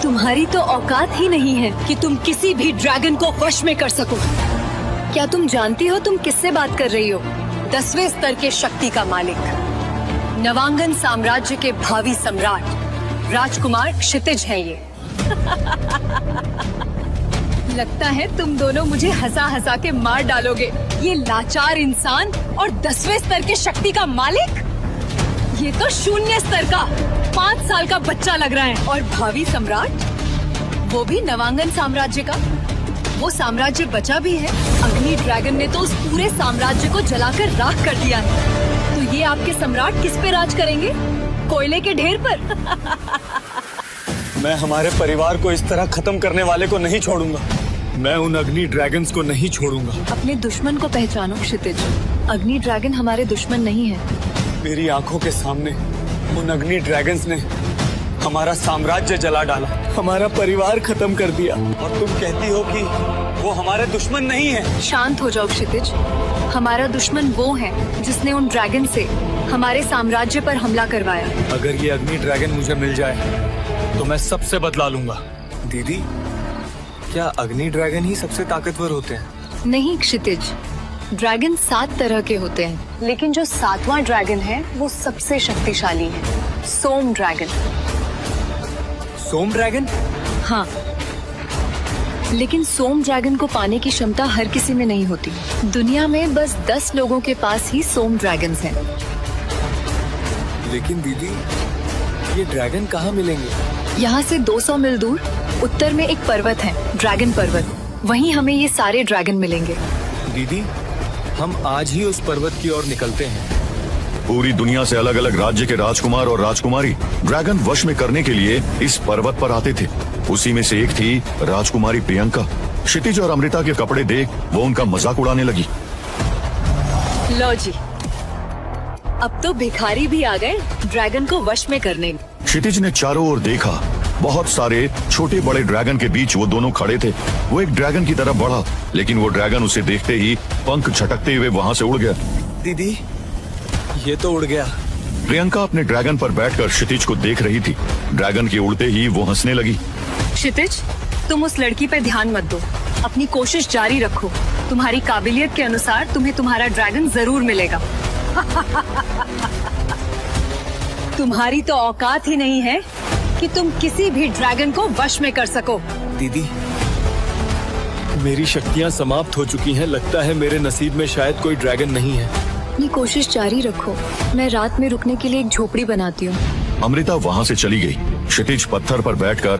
तुम्हारी तो औकात ही नहीं है कि तुम किसी भी ड्रैगन को वश में कर सको। क्या तुम जानती हो तुम किससे बात कर रही हो? 10वें स्तर के शक्ति का मालिक, नवांगन साम्राज्य के भावी सम्राट राजकुमार क्षितिज हैं ये। लगता है तुम दोनों मुझे हंसा हंसा के मार डालोगे। ये लाचार इंसान और 10वें स्तर के शक्ति का मालिक, ये तो 0 स्तर का 5 साल का बच्चा लग रहा है। और भावी सम्राट, वो भी नवांगन साम्राज्य का। वो साम्राज्य बचा भी है, अग्नि ड्रैगन ने तो उस पूरे साम्राज्य को जलाकर राख कर दिया है। तो ये आपके सम्राट किस पे राज करेंगे? कोयले के ढेर पर? मैं हमारे परिवार को इस तरह खत्म करने वाले को नहीं छोड़ूंगा। मैं उन अग्नि ड्रैगन्स को नहीं छोड़ूंगा। अपने दुश्मन को पहचानो क्षितिज। अग्नि ड्रैगन हमारे दुश्मन नहीं है। मेरी आंखों के सामने उन अग्नि ड्रैगन्स ने हमारा साम्राज्य जला डाला, हमारा परिवार खत्म कर दिया, और तुम कहती हो कि वो हमारे दुश्मन नहीं है। शांत हो जाओ क्षितिज। हमारा दुश्मन वो है जिसने उन ड्रैगन से हमारे साम्राज्य पर हमला करवाया। अगर ये अग्नि ड्रैगन मुझे मिल जाए तो मैं सबसे बदला लूंगा। दीदी, क्या अग्नि ड्रैगन ही सबसे ताकतवर होते हैं? नहीं क्षितिज, ड्रैगन 7 तरह के होते हैं, लेकिन जो 7वां ड्रैगन है वो सबसे शक्तिशाली है, सोम ड्रैगन। सोम ड्रैगन? हाँ, लेकिन सोम ड्रैगन को पाने की क्षमता हर किसी में नहीं होती। दुनिया में बस 10 लोगों के पास ही सोम ड्रैगन्स हैं। लेकिन दीदी, ये ड्रैगन कहाँ मिलेंगे? यहाँ से 200 मील दूर उत्तर में एक पर्वत है, ड्रैगन पर्वत। वहीं हमें ये सारे ड्रैगन मिलेंगे। दीदी, हम आज ही उस पर्वत की ओर निकलते हैं। पूरी दुनिया से अलग अलग राज्य के राजकुमार और राजकुमारी ड्रैगन वश में करने के लिए इस पर्वत पर आते थे। उसी में से एक थी राजकुमारी प्रियंका। क्षितिज और अमृता के कपड़े देख वो उनका मजाक उड़ाने लगी। लो जी, अब तो भिखारी भी आ गए ड्रैगन को वश में करने। क्षितिज ने चारों ओर देखा। बहुत सारे छोटे बड़े ड्रैगन के बीच वो दोनों खड़े थे। वो एक ड्रैगन की तरफ बढ़ा, लेकिन वो ड्रैगन उसे देखते ही पंख झटकते हुए वहाँ से उड़ गया। दीदी, ये तो उड़ गया। प्रियंका अपने ड्रैगन पर बैठकर क्षितिज को देख रही थी। ड्रैगन के उड़ते ही वो हंसने लगी। क्षितिज, तुम उस लड़की पे ध्यान मत दो, अपनी कोशिश जारी रखो। तुम्हारी काबिलियत के अनुसार तुम्हें तुम्हारा ड्रैगन जरूर मिलेगा। तुम्हारी तो औकात ही नहीं है कि तुम किसी भी ड्रैगन को वश में कर सको। दीदी, मेरी शक्तियाँ समाप्त हो चुकी हैं। लगता है मेरे नसीब में शायद कोई ड्रैगन नहीं है। अपनी कोशिश जारी रखो। मैं रात में रुकने के लिए एक झोपड़ी बनाती हूँ। अमृता वहाँ से चली गई। क्षितिज पत्थर पर बैठकर